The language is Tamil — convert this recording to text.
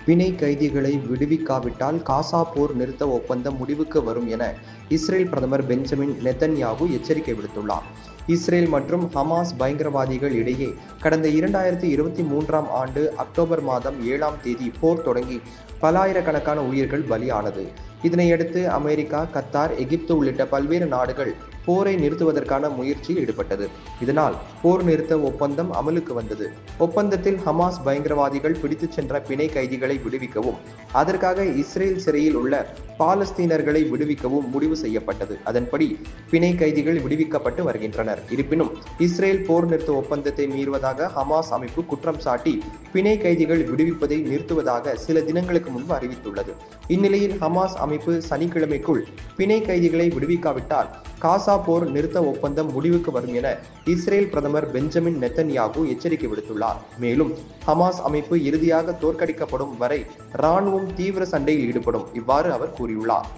பிணை கைதிகளை விடுவிக்காவிட்டால் காசா போர் நிறுத்த ஒப்பந்தம் முடிவுக்கு வரும் என இஸ்ரேல் பிரதமர் பெஞ்சமின் நெதன்யாகு எச்சரிக்கை விடுத்துள்ளார். இஸ்ரேல் மற்றும் ஹமாஸ் பயங்கரவாதிகள் இடையே கடந்த 2023ஆம் ஆண்டு அக்டோபர் மாதம் 7ஆம் தேதி போர் தொடங்கி பல்லாயிரக்கணக்கான உயிர்கள் பலியானது. இதனையடுத்து அமெரிக்கா, கத்தார், எகிப்து உள்ளிட்ட பல்வேறு நாடுகள் போரை நிறுத்துவதற்கான முயற்சியில் ஈடுபட்டது. இதனால் போர் நிறுத்த ஒப்பந்தம் அமலுக்கு வந்தது. ஒப்பந்தத்தில் ஹமாஸ் பயங்கரவாதிகள் பிடித்துச் சென்ற பிணை கைதிகளை விடுவிக்கவும், அதற்காக இஸ்ரேல் சிறையில் உள்ள பாலஸ்தீனர்களை விடுவிக்கவும் முடிவு செய்யப்பட்டது. அதன்படி பிணை கைதிகள் விடுவிக்கப்பட்டு வருகின்றனர். இருப்பினும் இஸ்ரேல் போர் நிறுத்த ஒப்பந்தத்தை மீறுவதாக ஹமாஸ் அமைப்பு குற்றம் சாட்டி பிணை கைதிகள் விடுவிப்பதை நிறுத்துவதாக சில தினங்களுக்கு முன்பு அறிவித்துள்ளது. இந்நிலையில் ஹமாஸ் அமைப்பு சனிக்கிழமைக்குள் பிணை கைதிகளை விடுவிக்காவிட்டால் காசா போர் நிறுத்த ஒப்பந்தம் முடிவுக்கு வரும் என இஸ்ரேல் பிரதமர் பெஞ்சமின் நெதன்யாகு எச்சரிக்கை விடுத்துள்ளார். மேலும் ஹமாஸ் அமைப்பு இறுதியாக தோற்கடிக்கப்படும் வரை இராணுவம் தீவிர சண்டையில் ஈடுபடும், இவ்வாறு அவர் கூறியுள்ளார்.